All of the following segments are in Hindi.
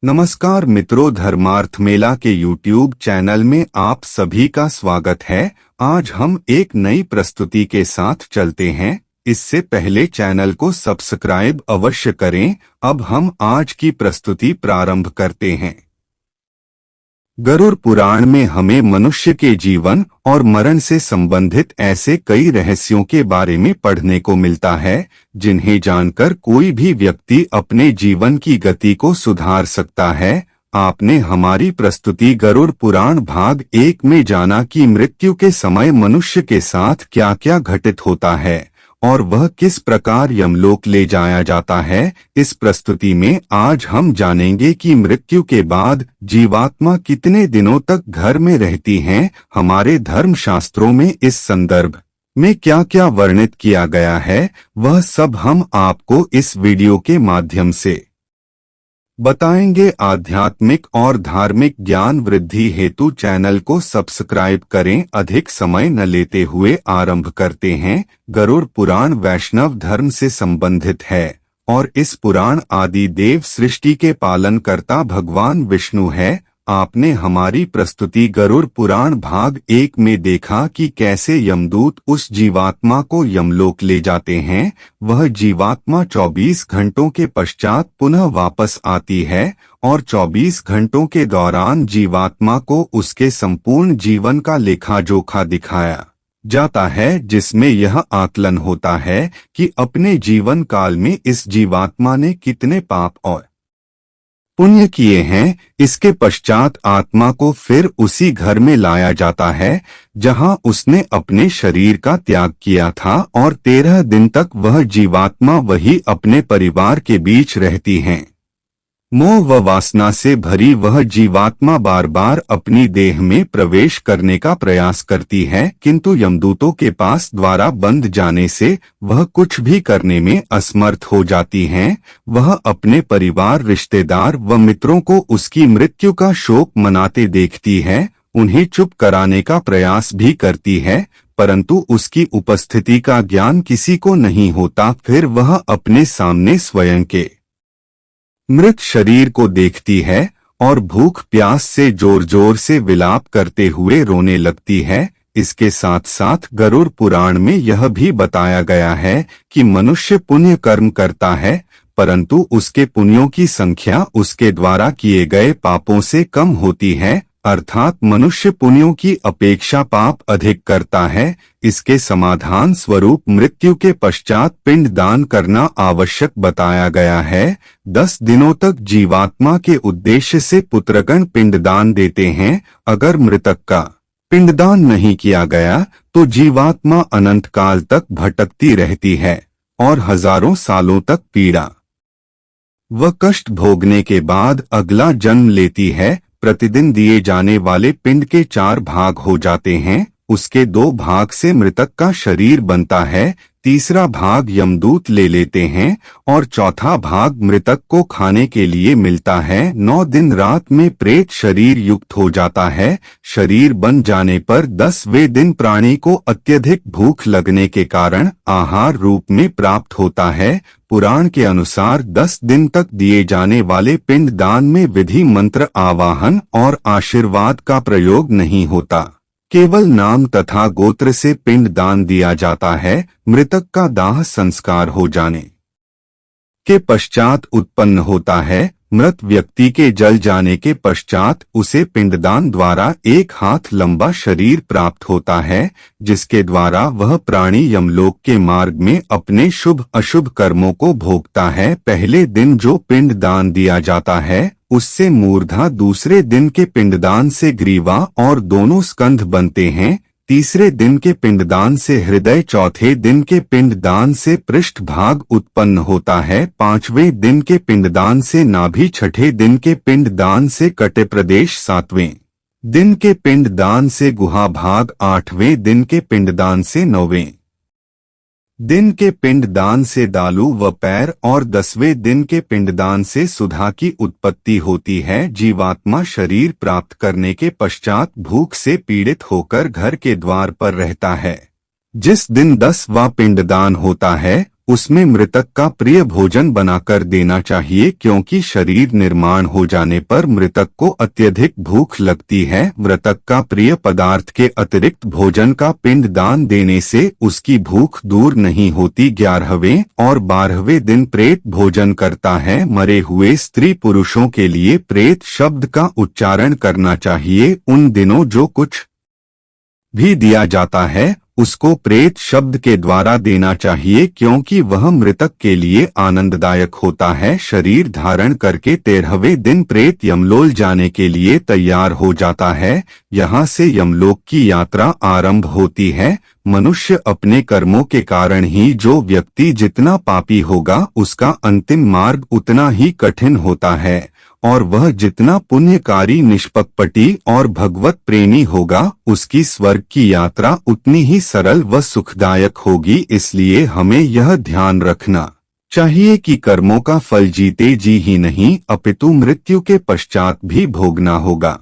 नमस्कार मित्रों, धर्मार्थ मेला के YouTube चैनल में आप सभी का स्वागत है। आज हम एक नई प्रस्तुति के साथ चलते हैं। इससे पहले चैनल को सब्सक्राइब अवश्य करें। अब हम आज की प्रस्तुति प्रारंभ करते हैं। गरुड़ पुराण में हमें मनुष्य के जीवन और मरण से संबंधित ऐसे कई रहस्यों के बारे में पढ़ने को मिलता है, जिन्हें जानकर कोई भी व्यक्ति अपने जीवन की गति को सुधार सकता है। आपने हमारी प्रस्तुति गरुड़ पुराण भाग 1 में जाना कि मृत्यु के समय मनुष्य के साथ क्या क्या घटित होता है और वह किस प्रकार यमलोक ले जाया जाता है। इस प्रस्तुति में आज हम जानेंगे कि मृत्यु के बाद जीवात्मा कितने दिनों तक घर में रहती हैं। हमारे धर्म शास्त्रों में इस संदर्भ में क्या क्या वर्णित किया गया है, वह सब हम आपको इस वीडियो के माध्यम से बताएंगे। आध्यात्मिक और धार्मिक ज्ञान वृद्धि हेतु चैनल को सब्सक्राइब करें। अधिक समय न लेते हुए आरंभ करते हैं। गरुड़ पुराण वैष्णव धर्म से संबंधित है और इस पुराण आदि देव सृष्टि के पालनकर्ता भगवान विष्णु है। आपने हमारी प्रस्तुति गरुड़ पुराण भाग 1 में देखा कि कैसे यमदूत उस जीवात्मा को यमलोक ले जाते हैं। वह जीवात्मा 24 घंटों के पश्चात पुनः वापस आती है और 24 घंटों के दौरान जीवात्मा को उसके संपूर्ण जीवन का लेखा जोखा दिखाया जाता है, जिसमें यह आकलन होता है कि अपने जीवन काल में इस जीवात्मा ने कितने पाप और पुण्य किए हैं। इसके पश्चात आत्मा को फिर उसी घर में लाया जाता है जहां उसने अपने शरीर का त्याग किया था और 13 दिन तक वह जीवात्मा वही अपने परिवार के बीच रहती हैं। मोह व वासना से भरी वह जीवात्मा बार बार अपनी देह में प्रवेश करने का प्रयास करती है, किंतु यमदूतों के पास द्वारा बंद जाने से वह कुछ भी करने में असमर्थ हो जाती हैं। वह अपने परिवार, रिश्तेदार व मित्रों को उसकी मृत्यु का शोक मनाते देखती है, उन्हें चुप कराने का प्रयास भी करती है, परंतु उसकी उपस्थिति का ज्ञान किसी को नहीं होता। फिर वह अपने सामने स्वयं के मृत शरीर को देखती है और भूख प्यास से जोर जोर से विलाप करते हुए रोने लगती है। इसके साथ साथ गरुड़ पुराण में यह भी बताया गया है कि मनुष्य पुण्य कर्म करता है, परंतु उसके पुण्यों की संख्या उसके द्वारा किए गए पापों से कम होती है, अर्थात मनुष्य पुण्यों की अपेक्षा पाप अधिक करता है। इसके समाधान स्वरूप मृत्यु के पश्चात पिंड दान करना आवश्यक बताया गया है। 10 दिनों तक जीवात्मा के उद्देश्य से पुत्रगण पिंडदान देते हैं। अगर मृतक का पिंडदान नहीं किया गया तो जीवात्मा अनंत काल तक भटकती रहती है और हजारों सालों तक पीड़ा व कष्ट भोगने के बाद अगला जन्म लेती है। प्रतिदिन दिए जाने वाले पिंड के 4 भाग हो जाते हैं। उसके 2 भाग से मृतक का शरीर बनता है, तीसरा भाग यमदूत ले लेते हैं और चौथा भाग मृतक को खाने के लिए मिलता है। 9 दिन रात में प्रेत शरीर युक्त हो जाता है। शरीर बन जाने पर 10वें दिन प्राणी को अत्यधिक भूख लगने के कारण आहार रूप में प्राप्त होता है। पुराण के अनुसार 10 दिन तक दिए जाने वाले पिंड दान में विधि मंत्र, आवाहन और आशीर्वाद का प्रयोग नहीं होता, केवल नाम तथा गोत्र से पिंड दान दिया जाता है। मृतक का दाह संस्कार हो जाने के पश्चात उत्पन्न होता है। मृत व्यक्ति के जल जाने के पश्चात उसे पिंडदान द्वारा 1 हाथ लंबा शरीर प्राप्त होता है, जिसके द्वारा वह प्राणी यमलोक के मार्ग में अपने शुभ अशुभ कर्मों को भोगता है। पहले दिन जो पिंड दान दिया जाता है उससे मूर्धा, दूसरे दिन के पिंडदान से ग्रीवा और दोनों स्कंध बनते हैं, तीसरे दिन के पिंडदान से हृदय, चौथे दिन के पिंडदान से पृष्ठ भाग उत्पन्न होता है, 5वें दिन के पिंडदान से नाभि, छठे दिन के पिंडदान से कटे प्रदेश, 7वें दिन के पिंडदान से गुहा भाग, 8वें दिन के पिंडदान से 9वें दिन के पिंडदान से दालू व पैर और 10वें दिन के पिंडदान से सुधा की उत्पत्ति होती है। जीवात्मा शरीर प्राप्त करने के पश्चात भूख से पीड़ित होकर घर के द्वार पर रहता है। जिस दिन 10वां पिंडदान होता है उसमें मृतक का प्रिय भोजन बनाकर देना चाहिए, क्योंकि शरीर निर्माण हो जाने पर मृतक को अत्यधिक भूख लगती है। मृतक का प्रिय पदार्थ के अतिरिक्त भोजन का पिंड दान देने से उसकी भूख दूर नहीं होती। 11वें और 12वें दिन प्रेत भोजन करता है। मरे हुए स्त्री पुरुषों के लिए प्रेत शब्द का उच्चारण करना चाहिए। उन दिनों जो कुछ भी दिया जाता है उसको प्रेत शब्द के द्वारा देना चाहिए, क्योंकि वह मृतक के लिए आनंददायक होता है। शरीर धारण करके 13वें दिन प्रेत यमलोक जाने के लिए तैयार हो जाता है। यहाँ से यमलोक की यात्रा आरंभ होती है। मनुष्य अपने कर्मों के कारण ही, जो व्यक्ति जितना पापी होगा उसका अंतिम मार्ग उतना ही कठिन होता है, और वह जितना पुण्यकारी, निष्पकपटी और भगवत प्रेमी होगा उसकी स्वर्ग की यात्रा उतनी ही सरल व सुखदायक होगी। इसलिए हमें यह ध्यान रखना चाहिए कि कर्मों का फल जीते जी ही नहीं अपितु मृत्यु के पश्चात भी भोगना होगा।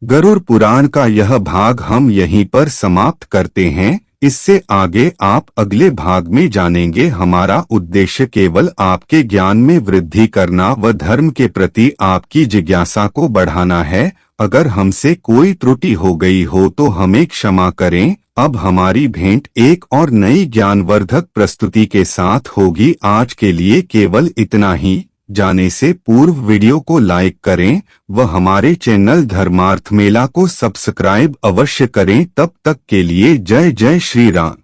गरुड़ पुराण का यह भाग हम यहीं पर समाप्त करते हैं। इससे आगे आप अगले भाग में जानेंगे। हमारा उद्देश्य केवल आपके ज्ञान में वृद्धि करना व धर्म के प्रति आपकी जिज्ञासा को बढ़ाना है। अगर हमसे कोई त्रुटि हो गई हो तो हमें क्षमा करें। अब हमारी भेंट एक और नई ज्ञानवर्धक प्रस्तुति के साथ होगी। आज के लिए केवल इतना ही। जाने से पूर्व वीडियो को लाइक करें व हमारे चैनल धर्मार्थ मेला को सब्सक्राइब अवश्य करें। तब तक के लिए जय जय श्री राम।